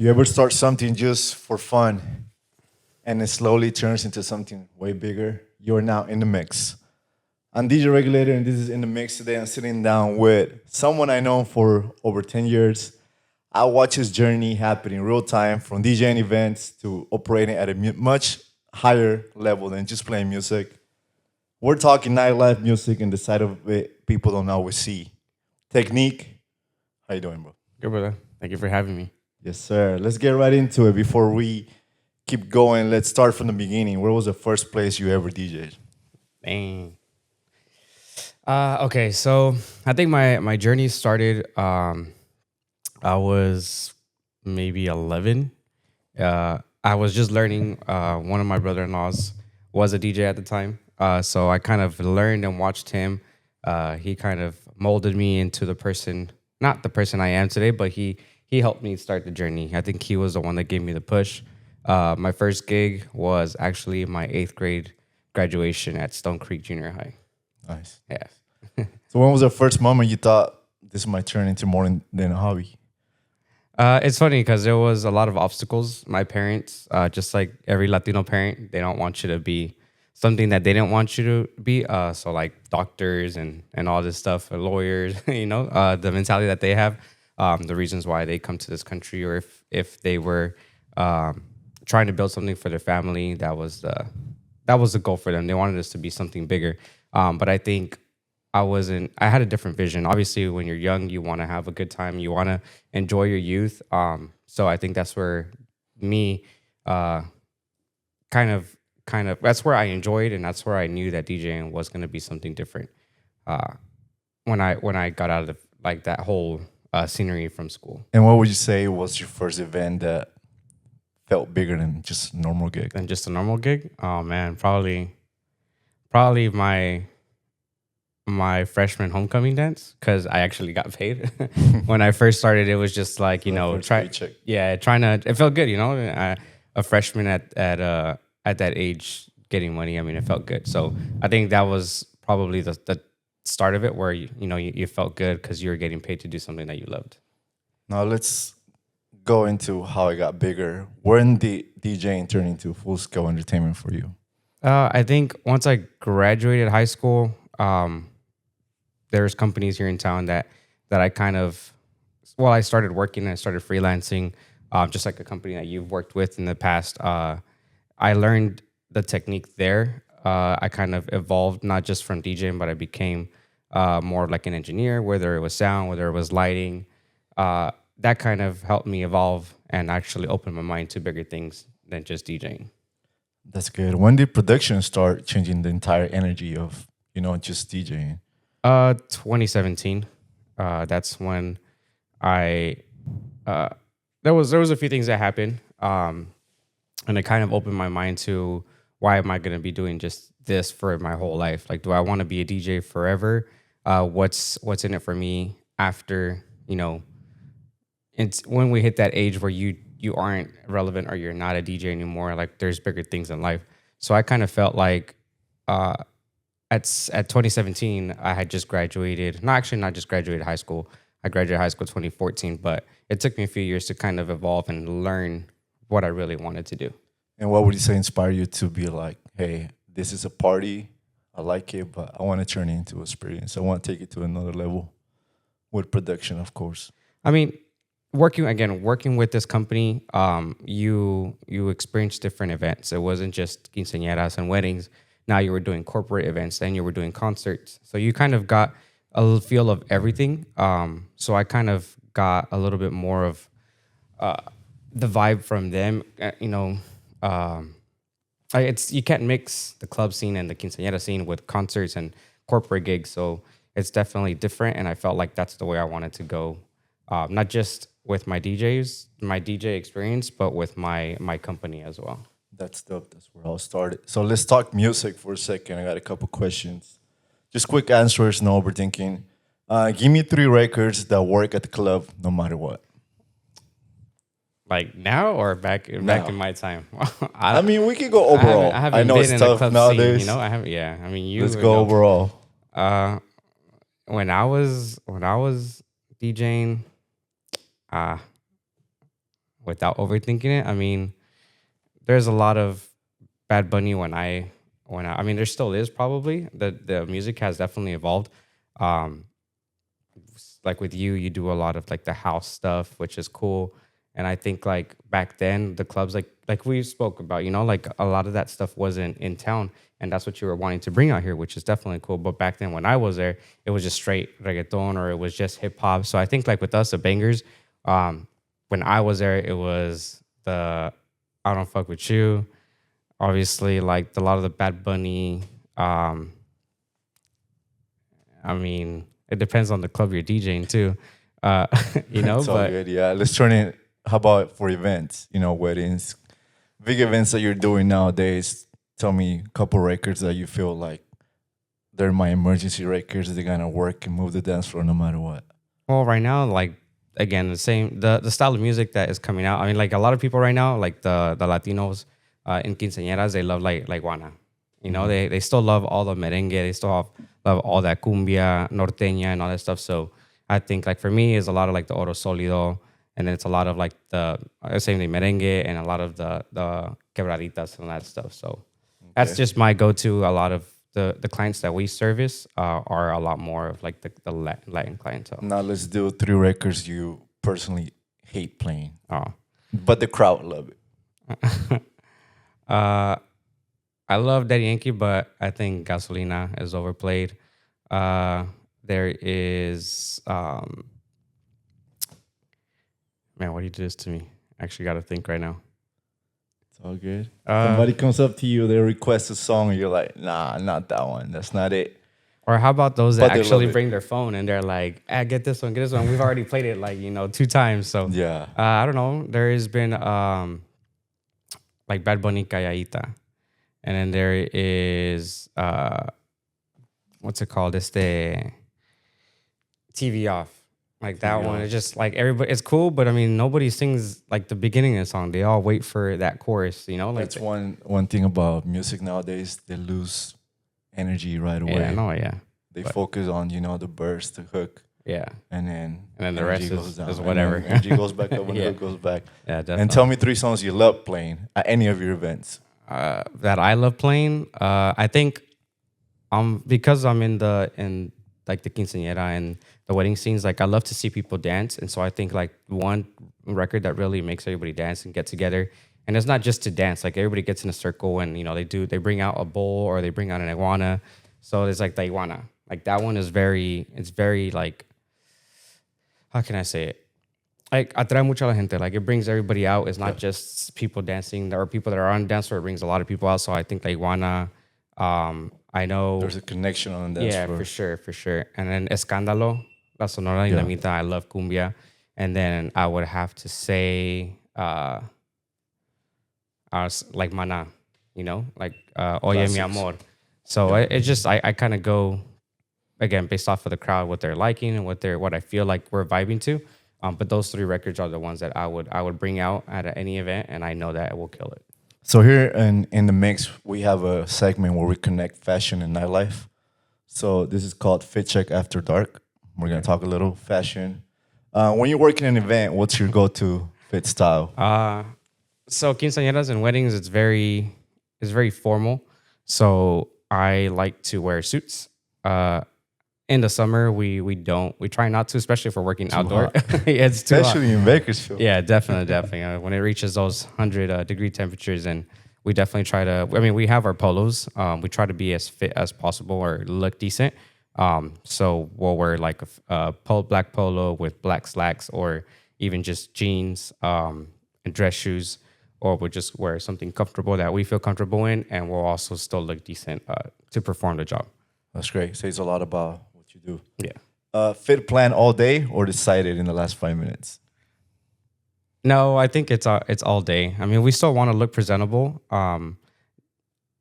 You ever start something just for fun and it slowly turns into something way bigger? You're now in the mix. I'm DJ Regulator, and this is In the Mix today. I'm sitting down with someone I know for over 10 years. I watch his journey happen in real time from DJing events to operating at a much higher level than just playing music. We're talking nightlife music and the side of it people don't always see. Technique. How you doing, bro? Good, brother. Thank you for having me. Yes, sir. Let's get right into it. Before we keep going, let's start from the beginning. Where was the first place you ever DJed? Dang. Okay, so I think my journey started. I was maybe 11. I was just learning. One of my brother-in-laws was a DJ at the time, so I kind of learned and watched him. He kind of molded me into the person, not the person I am today, but he helped me start the journey. I think he was the one that gave me the push. My first gig was actually my 8th grade graduation at Stone Creek Junior High. Nice. Yeah. So when was the first moment you thought this might turn into more than a hobby? It's funny because there was a lot of obstacles. My parents, just like every Latino parent, they don't want you to be something that they didn't want you to be. So like doctors and all this stuff, or lawyers, the mentality that they have, the reasons why they come to this country, or if they were trying to build something for their family, that was the goal for them. They wanted us to be something bigger. But I think I had a different vision. Obviously, when you're young, you want to have a good time. You want to enjoy your youth. So I think that's where me, kind of, that's where I enjoyed, and that's where I knew that DJing was going to be something different. Uh, when I got out of like that whole scenery from school, And what would you say was your first event that felt bigger than just a normal gig? than just a normal gig. Oh man, probably my freshman homecoming dance, because I actually got paid. When I first started, it was just like, First paycheck. trying to. It felt good, a freshman at that age getting money. I mean, it felt good. So I think that was probably the start of it, where you felt good because you were getting paid to do something that you loved. Now let's go into how it got bigger. When did DJing turn into full scale entertainment for you? I think once I graduated high school, there's companies here in town that I kind of, well, I started working and I started freelancing, just like a company that you've worked with in the past. I learned the technique there. I kind of evolved not just from DJing, but I became more like an engineer, whether it was sound, whether it was lighting. That kind of helped me evolve and actually open my mind to bigger things than just DJing. That's good. When did production start changing the entire energy of, just DJing? 2017. That's when I there was a few things that happened, and it kind of opened my mind to, why am I going to be doing just this for my whole life? Like, do I want to be a DJ forever? What's in it for me after, it's when we hit that age where you aren't relevant, or you're not a DJ anymore. Like, there's bigger things in life. So I kind of felt like, at 2017, I had just graduated. No, actually, not just graduated high school. I graduated high school 2014, but it took me a few years to kind of evolve and learn what I really wanted to do. And what would you say inspired you to be like, hey, this is a party, I like it, but I want to turn it into experience. I want to take it to another level with production, of course. I mean, working with this company, you experience different events. It wasn't just quinceañeras and weddings. Now you were doing corporate events, then you were doing concerts. So you kind of got a little feel of everything. So I kind of got a little bit more of the vibe from them. You can't mix the club scene and the quinceañera scene with concerts and corporate gigs. So it's definitely different, and I felt like that's the way I wanted to go. Not just with my DJ experience, but with my company as well. That's dope. That's where I'll start it. So let's talk music for a second. I got a couple questions. Just quick answers, no overthinking. Give me 3 records that work at the club no matter what. Like now or back Now. in my time? I mean, we can go overall. I haven't know been it's in the tough club nowadays. scene, I haven't. Yeah, I mean, Let's go overall. Uh, when I was DJing, without overthinking it. I mean, there's a lot of Bad Bunny I mean, there still is probably. The music has definitely evolved. Um, like with you do a lot of like the house stuff, which is cool. And I think like back then the clubs like we spoke about, like a lot of that stuff wasn't in town, and that's what you were wanting to bring out here, which is definitely cool. But back then when I was there, it was just straight reggaeton or it was just hip hop. So I think like with us, the bangers, when I was there, it was the I Don't Fuck With You. Obviously, like a lot of the Bad Bunny. I mean, it depends on the club you're DJing too, It's all but good. Yeah, let's turn it. How about for events? Weddings, big events that you're doing nowadays. Tell me a couple records that you feel like they're my emergency records. They're gonna work and move the dance floor no matter what. well, right now, like again, the style of music that is coming out. I mean, like a lot of people right now, like the Latinos in quinceañeras, they love like Juana. They still love all the merengue. They still love all that cumbia, norteña, and all that stuff. So I think like for me, is a lot of like the oro solido, and then it's a lot of like the same thing merengue, and a lot of the quebraditas and all that stuff. So that's just my go-to. A lot of the clients that we service are a lot more of like the Latin clientele. Now let's do 3 records you personally hate playing, Oh. but the crowd love it. I love Daddy Yankee, but I think Gasolina is overplayed. There is, man, why do you do this to me? Actually, got to think right now. It's all good. Somebody comes up to you, they request a song, and you're like, nah, not that one. That's not it. Or how about those that But they actually love it. bring their phone and they're like, get this one, get this one. We've already played it like, 2 times. So Yeah. I don't know. There has been like Bad Bunny Calladita. And then there is, what's it called? It's the TV Off. Like that TV one. Off. It's just like everybody, it's cool, but I mean, nobody sings like the beginning of the song. They all wait for that chorus, Like That's one thing about music nowadays. They lose energy right away. Yeah, no, yeah. They focus on, the burst, the hook, Yeah. and then The energy rest goes down. is And whatever. then energy goes back up when Yeah. the hook goes back. Yeah, definitely. And tell me 3 songs you love playing at any of your events. That I love playing. I think because I'm in like the quinceañera and the wedding scenes, like I love to see people dance, and so I think like one record that really makes everybody dance and get together, and it's not just to dance. Like everybody gets in a circle, and they bring out a bowl or they bring out an iguana. So it's like the iguana. Like that one is very like, how can I say it? Like atrae mucho a la gente. Like it brings everybody out. It's not just people dancing. There are people that are on dance floor. It brings a lot of people out. So I think the iguana. I know There's a connection on the dance yeah, floor. for sure. And then Escándalo, La Sonora Dinamita. I love cumbia. And then I would have to say, like Mana, like Oye Mi Classics. Amor. So it's just I kind of go again based off of the crowd, what they're liking and what I feel like we're vibing to. But those 3 records are the ones that I would bring out at any event, and I know that it will kill it. So here in the mix, we have a segment where we connect fashion and nightlife. So this is called Fit Check After Dark. We're gonna talk a little fashion. When you're working an event, what's your go-to fit style? So quinceañeras and weddings, it's very formal. So I like to wear suits. In the summer, we try not to, especially if we're working outdoor. Yeah, it's too hot. Especially in Bakersfield. Yeah, definitely. When it reaches those 100-degree temperatures, and we definitely try to. I mean, we have our polos. We try to be as fit as possible or look decent. So we'll wear like a black polo with black slacks, or even just jeans and dress shoes, or we'll just wear something comfortable that we feel comfortable in, and we'll also still look decent to perform the job. That's great. Says a lot about what you do. Yeah. Fit plan all day or decided in the last 5 minutes? No, I think it's all day. I mean, we still want to look presentable.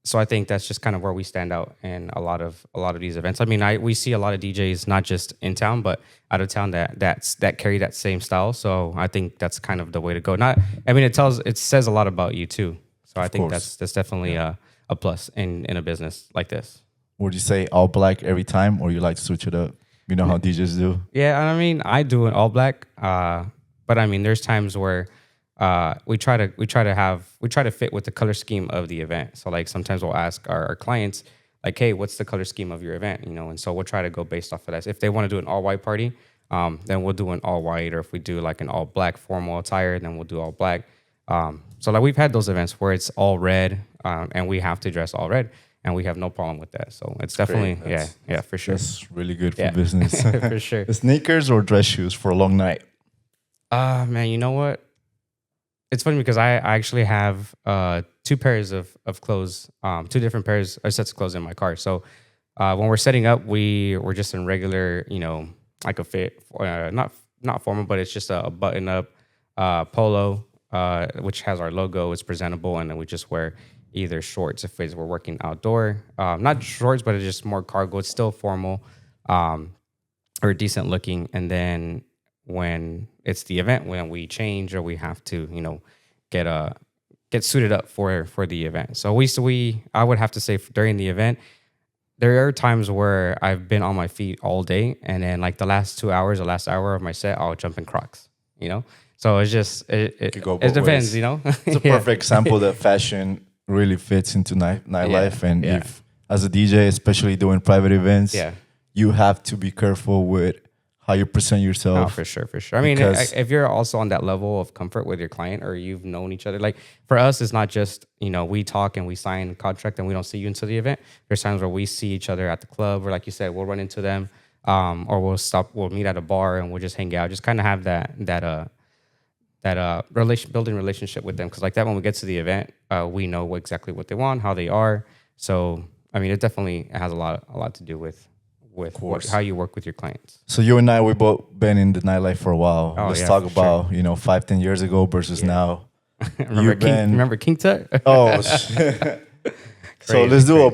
So I think that's just kind of where we stand out in a lot of these events. I mean, we see a lot of DJs not just in town but out of town that carry that same style. So I think that's kind of the way to go. It says a lot about you too. So I think that's definitely a plus in a business like this. Would you say all black every time, or you like to switch it up? You know how DJs do? Yeah, I mean, I do it all black. But I mean, there's times where we try to fit with the color scheme of the event. So like sometimes we'll ask our clients like, hey, what's the color scheme of your event? And so we'll try to go based off of that. If they want to do an all white party, then we'll do an all white, or if we do like an all black formal attire, then we'll do all black. So like we've had those events where it's all red, and we have to dress all red, and we have no problem with that. So it's definitely yeah, for sure. That's really good for Yeah. business. For sure. Sneakers or dress shoes for a long night? Man, you know what? It's funny because I actually have two pairs of clothes, two different pairs or sets of clothes in my car. So when we're setting up, we're just in regular, like a fit, not formal, but it's just a button up polo, which has our logo. It's presentable, and then we just wear either shorts if we're working outdoor, not shorts, but it's just more cargo. It's still formal, or decent looking, and then when it's the event, when we change or we have to, get suited up for the event. So I would have to say during the event, there are times where I've been on my feet all day, and then like the last hour of my set, I'll jump in Crocs. So it's just it Could go both depends. ways. It's a Yeah. perfect example that fashion really fits into nightlife, and yeah. if as a DJ, especially doing private events, Yeah. you have to be careful with how you present Oh, yourself. for sure, for sure. I mean, Because- if you're also on that level of comfort with your client, or you've known each other, like for us, it's not just, we talk and we sign a contract and we don't see you until the event. There's times where we see each other at the club, or like you said, we'll run into them, or we'll meet at a bar and we'll just hang out, just kind of have that building relationship with them. Cause like that, when we get to the event, we know exactly what they want, how they are. So, I mean, it definitely has a lot to do with how you work with your clients. So you and I, we both been in the nightlife for a while. Oh, Let's yeah, talk for sure. about 5-10 years ago versus now. Remember King Tut? Oh, shit. So let's do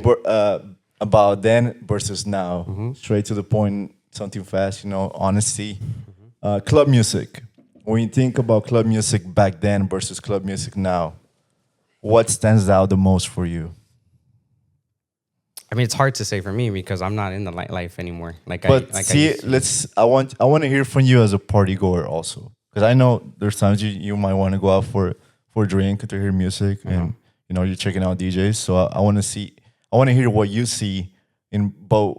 about then versus now. Mm-hmm. Straight to the point, something fast. Honesty. Club music. When you think about club music back then versus club music now, what stands out the most for you? I mean, it's hard to say for me because I'm not in the nightlife anymore. But I want to hear from you as a party goer also, because I know there's times you might want to go out for a drink to hear music, and you're checking out DJs. So I want to hear what you see in both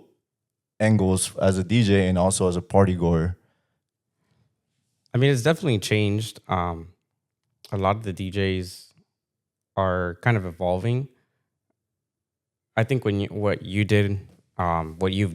angles as a DJ and also as a party goer. I mean, it's definitely changed. A lot of the DJs are kind of evolving. I think what you've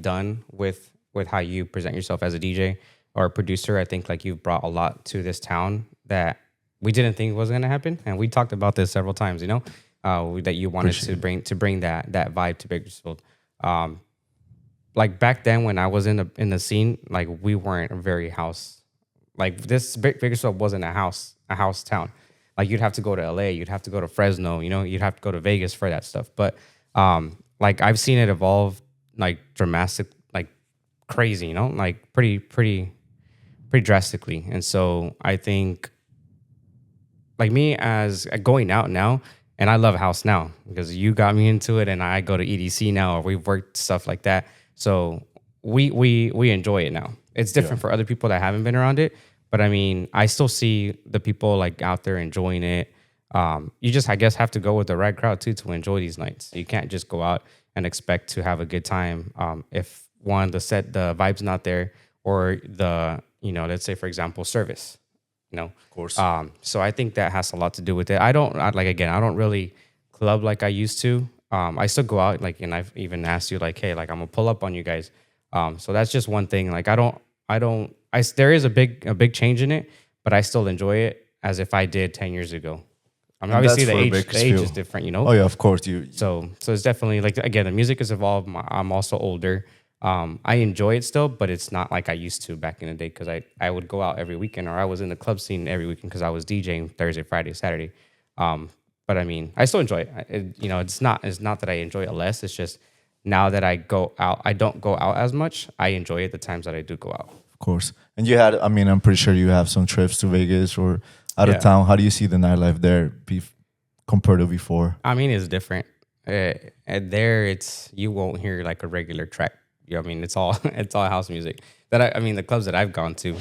done with how you present yourself as a DJ or a producer, I think like you've brought a lot to this town that we didn't think was going to happen, and we talked about this several times. That you wanted to bring that vibe to Bakersfield. Like back then when I was in the scene, like we weren't very house. Like this Bakersfield wasn't a house town. Like you'd have to go to LA, you'd have to go to Fresno, you'd have to go to Vegas for that stuff. But like I've seen it evolve like dramatic, like crazy, like pretty drastically. And so I think like me as going out now, and I love house now because you got me into it, and I go to EDC now, or we've worked stuff like that. So we enjoy it now. It's different for other people that haven't been around it, but I mean, I still see the people like out there enjoying it. You just, I guess, have to go with the right crowd too to enjoy these nights. You can't just go out and expect to have a good time if the vibe's not there, or let's say for example service. Of course. So I think that has a lot to do with it. I don't really club like I used to. I still go out, like, and I've even asked you like, hey, like I'm gonna pull up on you guys. So that's just one thing. Like there is a big change in it, but I still enjoy it as if I did 10 years ago. I mean, And obviously that's the age is different, Oh yeah, of course. So it's definitely like, again, the music has evolved. I'm also older. I enjoy it still, but it's not like I used to back in the day, because I would go out every weekend, or I was in the club scene every weekend because I was DJing Thursday, Friday, Saturday. But I mean, I still enjoy it. It's not that I enjoy it less. It's just now that I go out, I don't go out as much. I enjoy it the times that I do go out. Of course. And I'm pretty sure you have some trips to Vegas or out of town. How do you see the nightlife there compared to before? I mean, it's different. And there, you won't hear like a regular track. I mean, it's all house music. The clubs that I've gone to,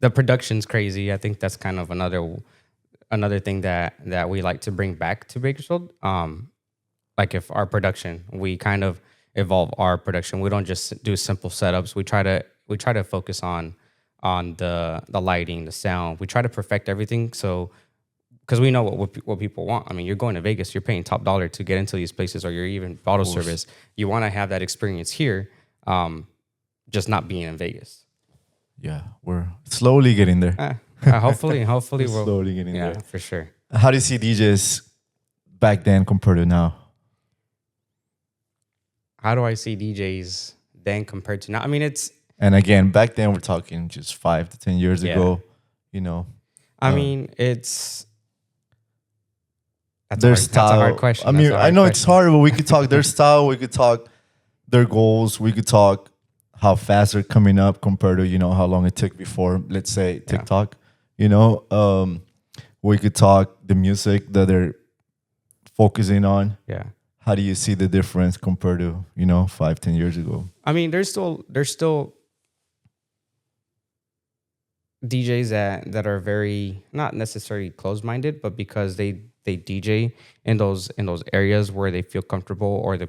the production's crazy. I think that's kind of another another thing that we like to bring back to Bakersfield. Like if our production, we kind of evolve our production. We don't just do simple setups. We try to focus on the lighting, the sound. We try to perfect everything. So because we know what people want. I mean, you're going to Vegas, you're paying top dollar to get into these places, or you're even bottle service. You want to have that experience here, just not being in Vegas. Yeah, we're slowly getting there. Hopefully We're slowly getting yeah, there. for sure. How do you see DJs back then compared to now? How do I see DJs then compared to now? I mean, it's And again, back then we're talking just 5 to 10 years yeah. ago. You know, I mean, it's their that's a hard style. question. I That's mean, a I hard know it's question. hard, but we could talk their style. We could talk their goals. We could talk how fast they're coming up compared to how long it took before, let's say, TikTok. We could talk the music that they're focusing on. Yeah. How do you see the difference compared to 5, 10 years ago? I mean, there's still DJs that are very not necessarily closed minded, but because they DJ in those areas where they feel comfortable, or the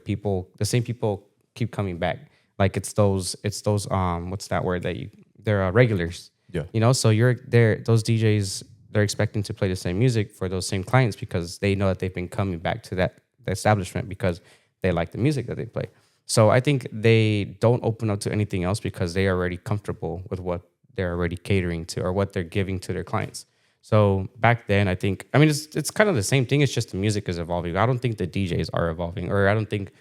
same people keep coming back. Like it's those what's that word that they're regulars. Yeah. So you're there. Those DJs, they're expecting to play the same music for those same clients because they know that they've been coming back to that establishment because they like the music that they play. So I think they don't open up to anything else because they are already comfortable with what they're already catering to or what they're giving to their clients. So back then, I mean, it's kind of the same thing. It's just the music is evolving. I don't think the DJs are evolving, or I don't think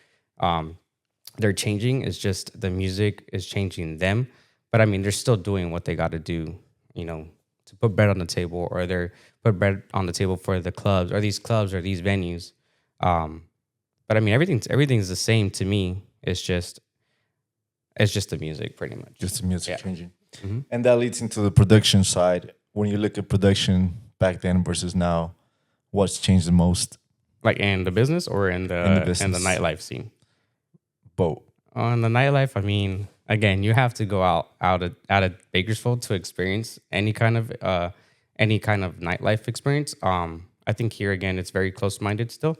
they're changing. It's just the music is changing them. But I mean, they're still doing what they got to do, to put bread on the table, or they're put bread on the table for the clubs or these venues. But I mean, everything's the same to me. It's just the music, pretty much. Just the music Yeah. changing. Mm-hmm. And that leads into the production side. When you look at production back then versus now, what's changed the most? Like in the business or in the In the business. nightlife scene. Both. On the nightlife, I mean, again, you have to go out of Bakersfield to experience any kind of nightlife experience. I think here again, it's very close minded still.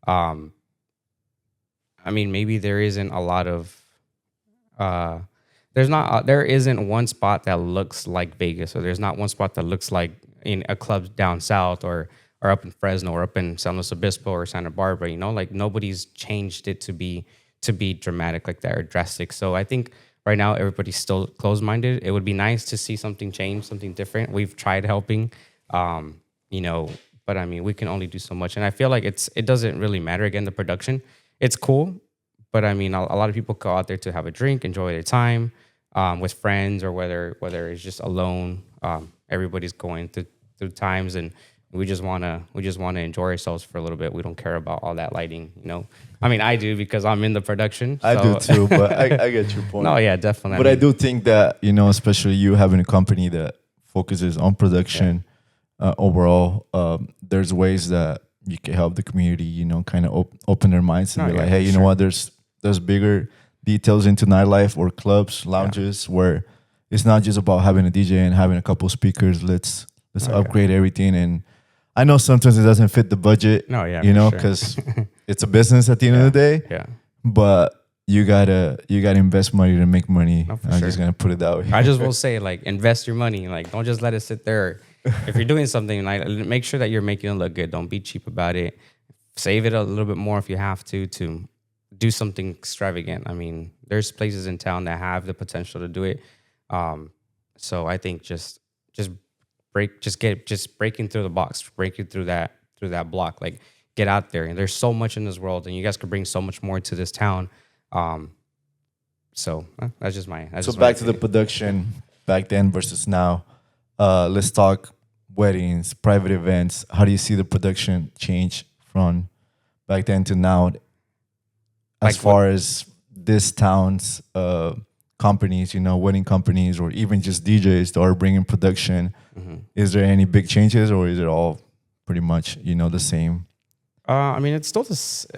I mean, maybe there isn't a lot of there isn't one spot that looks like Vegas, or there's not one spot that looks like in a club down south or up in Fresno or up in San Luis Obispo or Santa Barbara. Like nobody's changed it to be dramatic like that or drastic. So I think right now everybody's still closed minded. It would be nice to see something change, something different. We've tried helping, but I mean, we can only do so much. And I feel like it doesn't really matter. Again, the production, it's cool, but I mean, a lot of people go out there to have a drink, enjoy their time with friends, or whether it's just alone. Everybody's going through times, and we just wanna enjoy ourselves for a little bit. We don't care about all that lighting, I mean, I do because I'm in the production. I do too, but I get your point. No, yeah, definitely. But I do think that, especially you having a company that focuses on production overall, there's ways that you can help the community, kind of open their minds and be like, hey, you know what, there's bigger details into nightlife or clubs, lounges, where it's not just about having a DJ and having a couple speakers. Let's upgrade everything. And I know sometimes it doesn't fit the budget, because it's a business at the end of the day. Yeah. But you gotta invest money to make money. No, I'm just gonna put it that way. I just will say, like, invest your money. Like, don't just let it sit there. If you're doing something, like, make sure that you're making it look good. Don't be cheap about it. Save it a little bit more if you have to do something extravagant. I mean, there's places in town that have the potential to do it. So I think just breaking through the box, breaking through that block, like, get out there. And there's so much in this world, and you guys could bring so much more to this town. So that's just my. So back to the production back then versus now. Let's talk weddings, private events. How do you see the production change from back then to now? As far as this town's companies, wedding companies, or even just DJs that are bringing production, is there any big changes, or is it all pretty much the same? I mean, it's still it's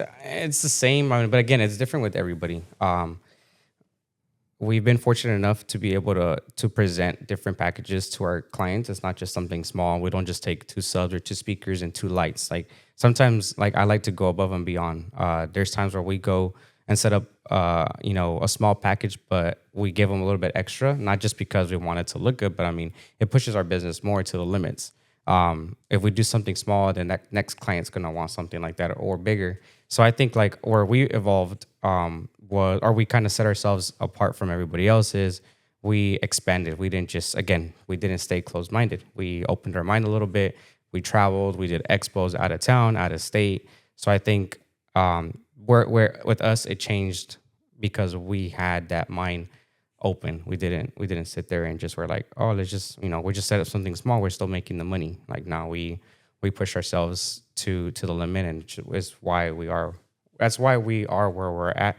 the same. I mean, but again, it's different with everybody. I mean, it's still the same. It's the same. I mean, but again, it's different with everybody. I mean, it's still the same. It's the same. I mean, but again, it's different with everybody. I mean, it's still the same. It's the same. I mean, but again, it's different with everybody. we've been fortunate enough to be able to present different packages to our clients. It's not just something small. We don't just take two subs or two speakers and two lights. Like sometimes, like I like to go above and beyond. There's times where we go and set up, a small package, but we give them a little bit extra, not just because we want it to look good, but I mean, it pushes our business more to the limits. If we do something small, then that next client's gonna want something like that or bigger. So I think like where we evolved was, or we kind of set ourselves apart from everybody else is we expanded. We didn't just, again, we didn't stay closed minded. We opened our mind a little bit. We traveled. We did expos out of town, out of state. So I think where with us it changed because we had that mind open. We didn't sit there and just were like, oh, let's just we just set up something small. We're still making the money. Like now we push ourselves to the limit, and is why we are. That's why we are where we're at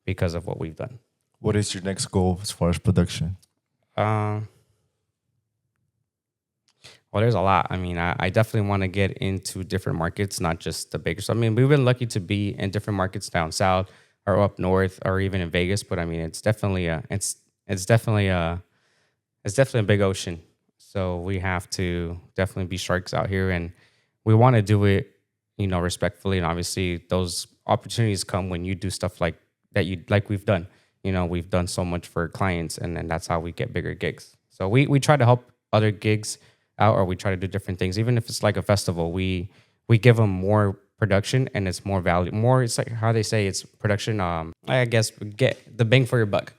because of what we've done. What is your next goal as far as production? Well, there's a lot. I mean, I definitely want to get into different markets, not just the bigger. So, I mean, we've been lucky to be in different markets down south or up north or even in Vegas. But I mean, it's definitely a big ocean. So we have to definitely be sharks out here, and we want to do it, respectfully. And obviously, those opportunities come when you do stuff like that. Like we've done. We've done so much for clients, and then that's how we get bigger gigs. So we try to help other gigs out, or we try to do different things. Even if it's like a festival, we give them more production and it's more value. More, it's like how they say it's production. I guess get the bang for your buck.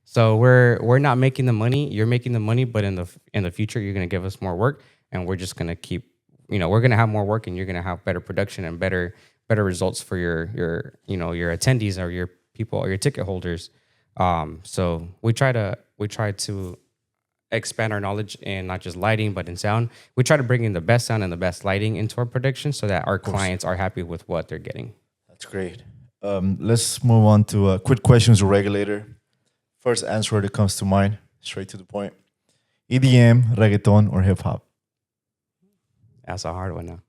So we're not making the money. You're making the money, but in the future, you're gonna give us more work, and we're just gonna keep. We're gonna have more work, and you're gonna have better production and better results for your attendees or your people or your ticket holders. So we try to expand our knowledge in not just lighting, but in sound. We try to bring in the best sound and the best lighting into our production so that our clients are happy with what they're getting. That's great. Let's move on to quick questions with Regulator. First answer that comes to mind, straight to the point. EDM, reggaeton, or hip hop? That's a hard one now.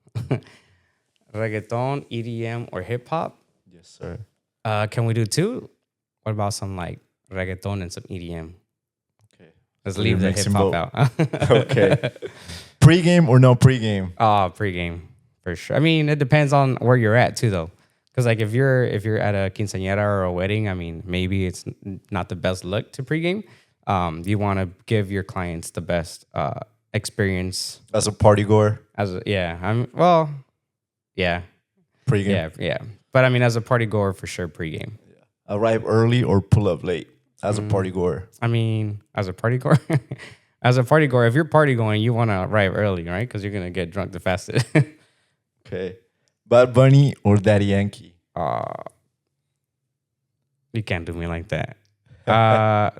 Reggaeton, EDM, or hip hop? Yes, sir. Can we do two? What about some like reggaeton and some EDM? Okay. Let's leave the hip hop out. Okay. Pre-game or no pre-game? Pre-game for sure. I mean, it depends on where you're at too, though. Because like if you're at a quinceañera or a wedding, I mean, maybe it's not the best look to pre-game. You want to give your clients the best experience As a party goer? Yeah. Pre-game? Yeah. But I mean, as a party goer, for sure, pre-game. Arrive early or pull up late as a party goer? I mean, as a party goer, if you're party going, you want to arrive early, right? Because you're gonna get drunk the fastest. Okay. Bad Bunny or Daddy Yankee? You can't do me like that.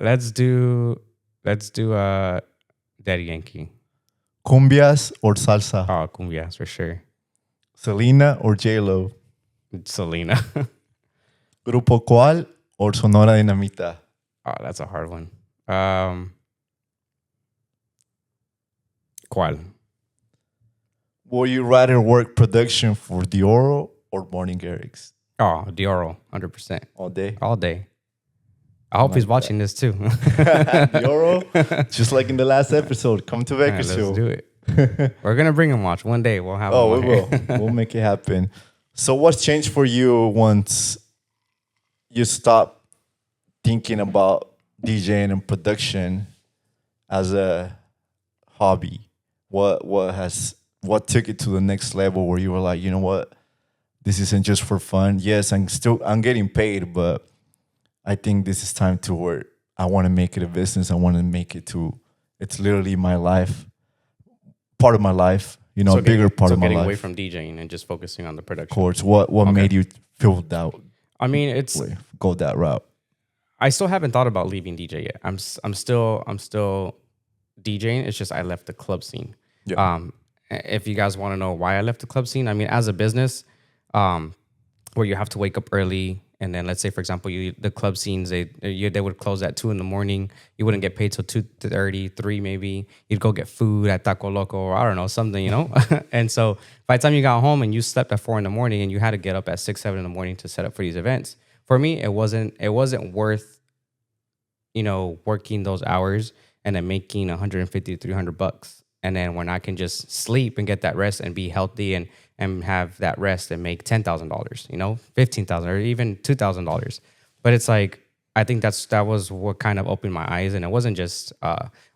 Let's do Daddy Yankee. Cumbias or salsa? Oh, cumbias for sure. Selena or J-Lo? Selena. Grupo Cual or Sonora Dinamita? Oh, that's a hard one. ¿Cuál? Would you rather work production for Dioro or Morning Eric's? Oh, Dioro, 100%. All day? All day. I hope he's watching this too. Dioro, just like in the last episode, come to Right, Vegas. let's do it. We're going to bring him watch. One day we'll have him. Oh, on we here. will. We'll make it happen. So what's changed for you once you stop thinking about DJing and production as a hobby? What took it to the next level where you were like, you know what? This isn't just for fun. Yes, I'm getting paid, but I think this is time to work. I want to make it a business. I want to make it it's literally my life, part of my life, So a bigger part of my getting life. away from DJing and just focusing on the production. Course. What made you feel that I mean, way, go that route? I still haven't thought about leaving DJ yet. I'm still DJing. It's just I left the club scene. Yeah. If you guys want to know why I left the club scene, I mean, as a business, where you have to wake up early, and then let's say, for example, the club scenes they would close at 2 a.m. You wouldn't get paid till 2:30, 3 maybe. You'd go get food at Taco Loco or I don't know, something, And so by the time you got home and you slept at 4 a.m. and you had to get up at 6, 7 a.m. to set up for these events, for me it wasn't worth working those hours and then making 150 to 300 bucks. And then when I can just sleep and get that rest and be healthy and have that rest and make $10,000, 15,000 or even $2,000. But it's like, I think that was what kind of opened my eyes. And it wasn't just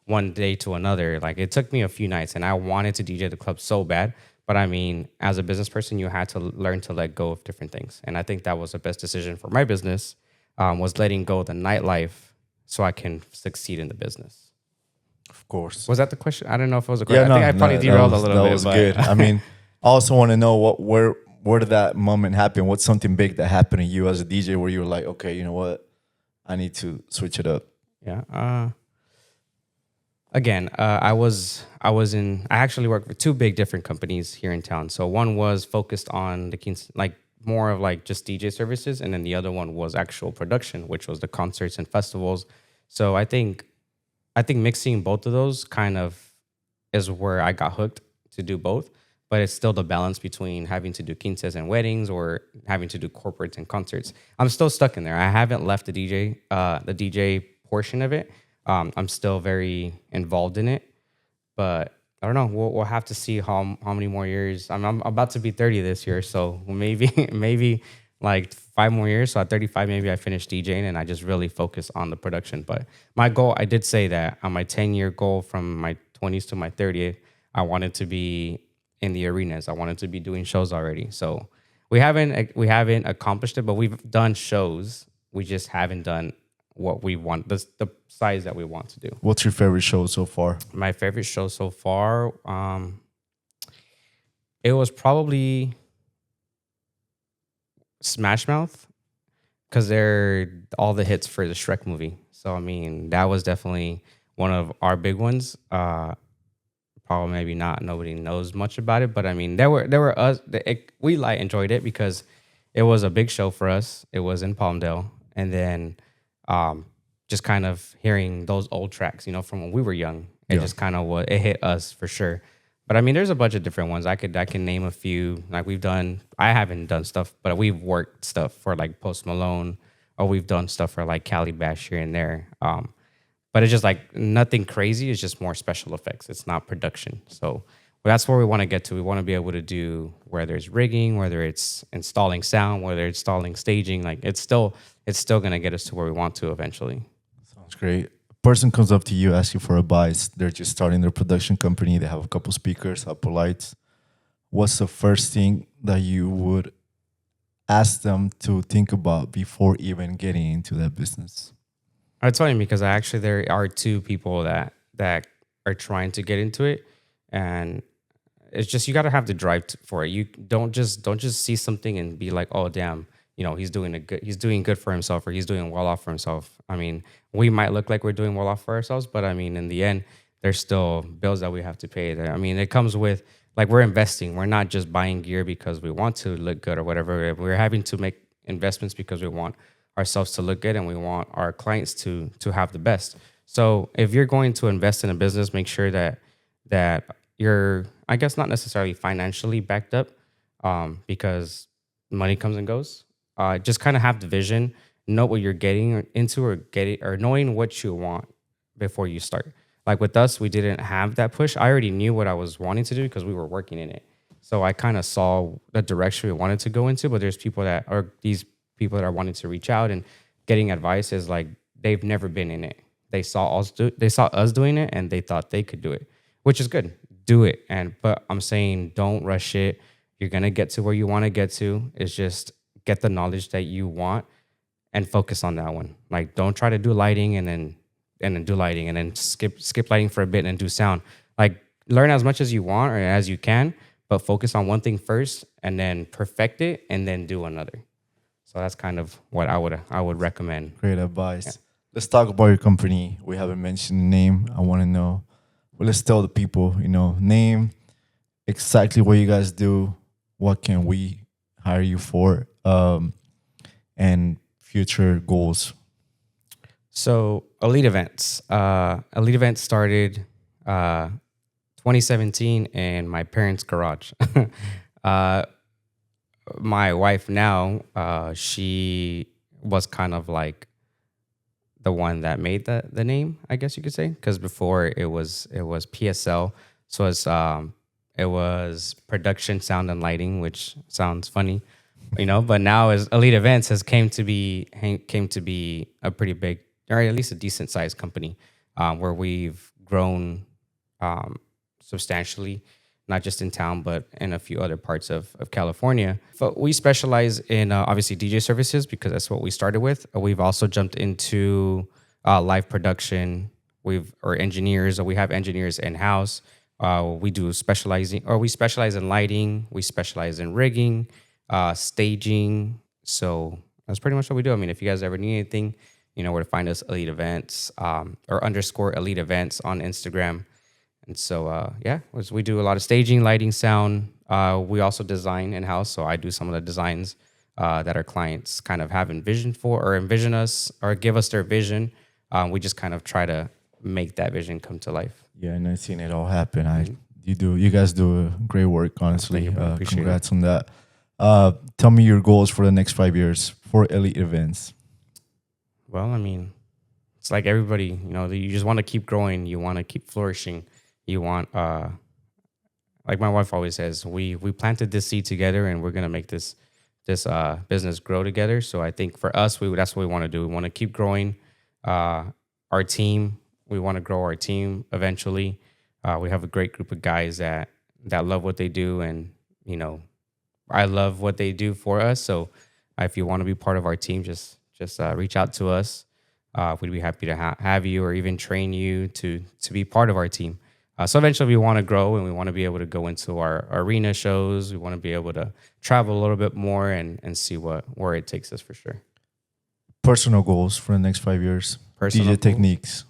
one day to another. Like it took me a few nights and I wanted to DJ the club so bad. But I mean, as a business person, you had to learn to let go of different things. And I think that was the best decision for my business, was letting go of the nightlife so I can succeed in the business. Of course. Was that the question? I don't know if it was a Yeah, question. no, I think I probably derailed a little bit. That was good. I mean, I also want to know where did that moment happen? What's something big that happened to you as a DJ where you were like, okay, you know what? I need to switch it up. Yeah. Again, I actually worked for two big different companies here in town. So one was focused on like more of like just DJ services, and then the other one was actual production, which was the concerts and festivals. So I think mixing both of those kind of is where I got hooked to do both. But it's still the balance between having to do quinces and weddings or having to do corporates and concerts. I'm still stuck in there. I haven't left the DJ portion of it. I'm still very involved in it, but I don't know. We'll have to see how many more years. I'm about to be 30 this year, so maybe like 5 more years. So at 35, maybe I finish DJing and I just really focus on the production. But my goal, I did say that on my 10-year goal from my 20s to my 30th, I wanted to be in the arenas. I wanted to be doing shows already. So we haven't accomplished it, but we've done shows. We just haven't done what we want, the size that we want to do. What's your favorite show so far? My favorite show so far, it was probably Smash Mouth, because they're all the hits for the Shrek movie. So I mean, that was definitely one of our big ones. Probably maybe not. Nobody knows much about it, but I mean, there were us. We enjoyed it because it was a big show for us. It was in Palmdale, and then just kind of hearing those old tracks, from when we were young, it just kind of it hit us for sure. But I mean, there's a bunch of different ones. I can name a few. Like I haven't done stuff, but we've worked stuff for like Post Malone, or we've done stuff for like Cali Bash here and there. But it's just like nothing crazy. It's just more special effects. It's not production. So that's where we want to get to. We want to be able to do, whether it's rigging, whether it's installing sound, whether it's installing staging. Like it's still going to get us to where we want to eventually. Sounds great. A person comes up to you, asks you for advice. They're just starting their production company. They have a couple speakers, a couple lights. What's the first thing that you would ask them to think about before even getting into that business? It's funny because there are two people that are trying to get into it, and it's just you got to have the drive for it. You don't just see something and be like, oh damn, he's doing good for himself, or he's doing well off for himself. I mean, we might look like we're doing well off for ourselves, but I mean, in the end, there's still bills that we have to pay. There, I mean, it comes with like we're investing. We're not just buying gear because we want to look good or whatever. We're having to make investments because we want ourselves to look good and we want our clients to have the best. So if you're going to invest in a business, make sure that you're, I guess, not necessarily financially backed up, because money comes and goes. Just kind of have the vision, know what you're getting into, or knowing what you want before you start. Like with us, we didn't have that push. I already knew what I was wanting to do because we were working in it. So I kind of saw the direction we wanted to go into, but there's these people that are wanting to reach out and getting advice is like they've never been in it. They saw us doing it and they thought they could do it, which is good. Do it. But I'm saying don't rush it. You're gonna get to where you want to get to. It's just get the knowledge that you want and focus on that one. Like don't try to do lighting and then do lighting and then skip lighting for a bit and do sound. Like learn as much as you want or as you can, but focus on one thing first and then perfect it and then do another. So that's kind of what I would recommend. Great advice. Yeah. Let's talk about your company. We haven't mentioned the name. I want to know. Well, let's tell the people, name, exactly what you guys do, what can we hire you for, and future goals. So Elite Events. Elite Events started 2017 in my parents' garage. My wife now, she was kind of like the one that made the name, I guess you could say, because before it was PSL, so it was production, sound, and lighting, which sounds funny, But now as Elite Events has came to be a pretty big, or at least a decent sized company, where we've grown substantially, not just in town, but in a few other parts of California. But we specialize in obviously DJ services because that's what we started with. We've also jumped into live production. Or engineers, or we have engineers in house. We specialize in lighting. We specialize in rigging, staging. So that's pretty much what we do. I mean, if you guys ever need anything, you know where to find us, Elite Events, or _ Elite Events on Instagram. And so, we do a lot of staging, lighting, sound. We also design in-house. So I do some of the designs that our clients kind of have envisioned for, or envision us, or give us their vision. We just kind of try to make that vision come to life. Yeah, and I've seen it all happen. You guys do great work, honestly. Congrats on that. Tell me your goals for the next 5 years for Elite Events. Well, I mean, it's like everybody, you just want to keep growing. You want to keep flourishing. You want, like my wife always says, we planted this seed together, and we're gonna make this business grow together. So I think for us, that's what we want to do. We want to keep growing our team. We want to grow our team eventually. We have a great group of guys that love what they do, and I love what they do for us. So if you want to be part of our team, just reach out to us. We'd be happy to have you, or even train you to be part of our team. So eventually we want to grow, and we want to be able to go into our arena shows. We want to be able to travel a little bit more and see where it takes us for sure. Personal goals for the next 5 years. DJ techniques.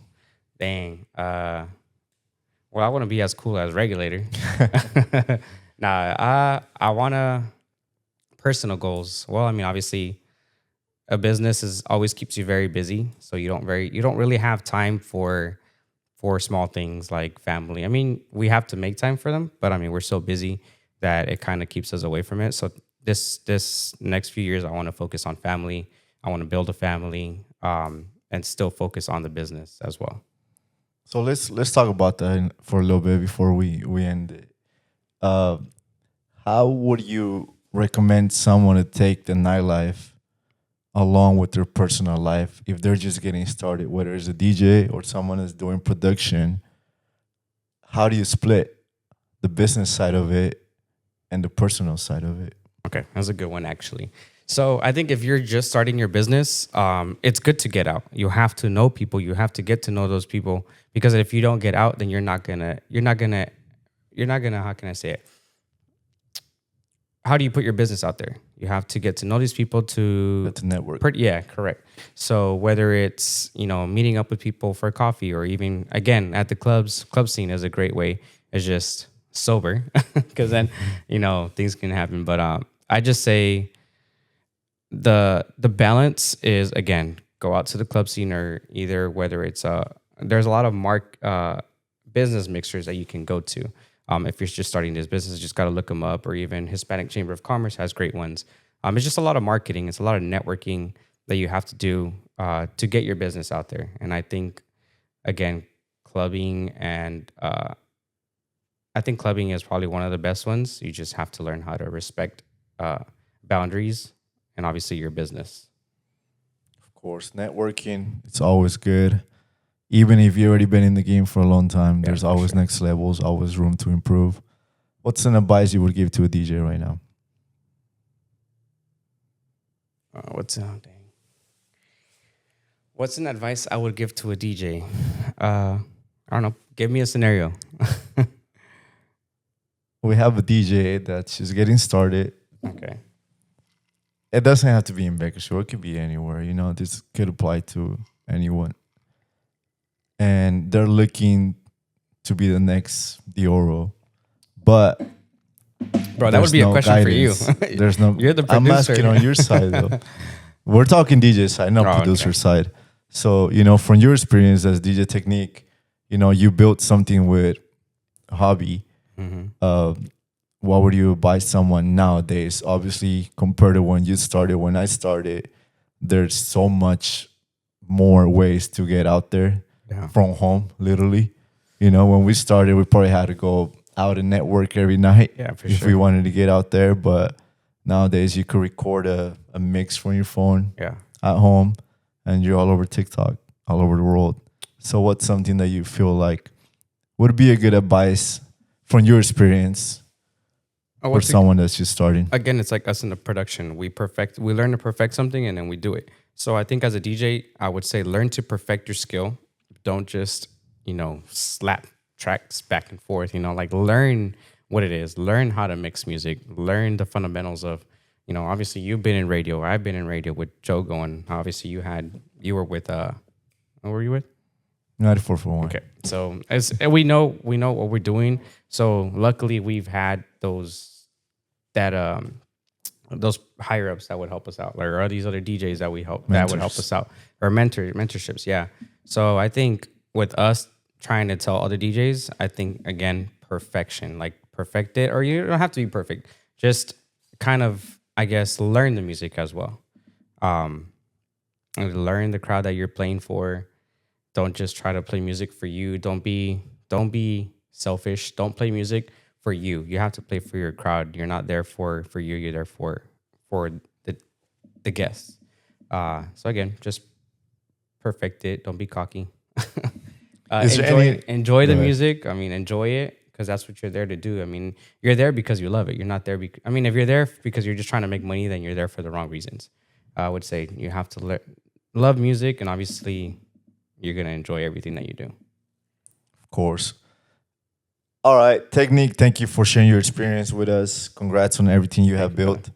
Dang. Well, I want to be as cool as Regulator. I want to personal goals. Well, I mean, obviously a business always keeps you very busy. So you don't really have time for small things like family. I mean, we have to make time for them, but I mean, we're so busy that it kind of keeps us away from it. So this next few years, I want to focus on family. I want to build a family, and still focus on the business as well. So let's talk about that for a little bit before we end it. How would you recommend someone to take the nightlife along with their personal life if they're just getting started, whether it's a DJ or someone is doing production? How do you split the business side of it and the personal side of it? Okay, that's a good one, actually. So I think if you're just starting your business, it's good to get out. You have to know people. You have to get to know those people, because if you don't get out, then you're not gonna, how can I say it? How do you put your business out there? You have to get to know these people to network. Yeah, correct. So whether it's, meeting up with people for coffee, or even, again, at the club scene is a great way. It's just sober, because then, things can happen. But I just say the balance is, again, go out to the club scene, or either whether it's there's a lot of business mixers that you can go to. If you're just starting this business, you just got to look them up, or even Hispanic Chamber of Commerce has great ones. It's just a lot of marketing. It's a lot of networking that you have to do to get your business out there. And I think, again, clubbing is probably one of the best ones. You just have to learn how to respect boundaries and obviously your business. Of course, networking, it's always good. Even if you've already been in the game for a long time, there's always next levels, always room to improve. What's an advice you would give to a DJ right now? What's an advice I would give to a DJ? I don't know. Give me a scenario. We have a DJ that's just getting started. Okay. It doesn't have to be in Bakersfield. It could be anywhere. This could apply to anyone. And they're looking to be the next Dioro. But bro, that would be a question guidance. For you. There's no. You're the producer. I'm asking on your side though. We're talking DJ side, not producer side. So from your experience as DJ Technique, you built something with a hobby. Mm-hmm. What would you advise someone nowadays? Obviously, compared to when you started, when I started, there's so much more ways to get out there Yeah. from home, literally. You know, when we started, we probably had to go out and network every night Yeah, for if sure. we wanted to get out there. But nowadays, you could record a mix from your phone Yeah. at home, and you're all over TikTok, all over the world. So, what's something that you feel like would be a good advice from your experience Oh, for what's someone that's just starting? again, it's like us in the production. We learn to perfect something and then we do it. So I think as a DJ, I would say learn to perfect your skill. Don't just, slap tracks back and forth, like learn what it is. Learn how to mix music. Learn the fundamentals of, obviously you've been in radio. I've been in radio with Joe going. Obviously you were with what were you with? 94 for one. Okay. So as and we know what we're doing. So luckily we've had those higher ups that would help us out, like or these other DJs that that would help Mentors. us out, or mentorships. Yeah. So I think with us trying to tell other DJs, I think again perfection, like perfect it, or you don't have to be perfect. Just kind of, I guess, learn the music as well. And learn the crowd that you're playing for. Don't just try to play music for you. Don't be selfish. Don't play music for you. You have to play for your crowd. You're not there for you. You're there for the guests. So again, just perfect it. Don't be cocky. Is there any- enjoy the Go ahead. music. I mean, enjoy it because that's what you're there to do. I mean, you're there because you love it. You're not there because, I mean, if you're there because you're just trying to make money, then you're there for the wrong reasons. I would say you have to love music, and obviously you're going to enjoy everything that you do. Of course. All right, Technique, thank you for sharing your experience with us. Congrats on everything you have built.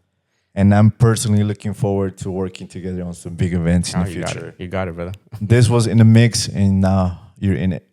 And I'm personally looking forward to working together on some big events in the You got future. it. You got it, brother. This was In the Mix, and now you're in it.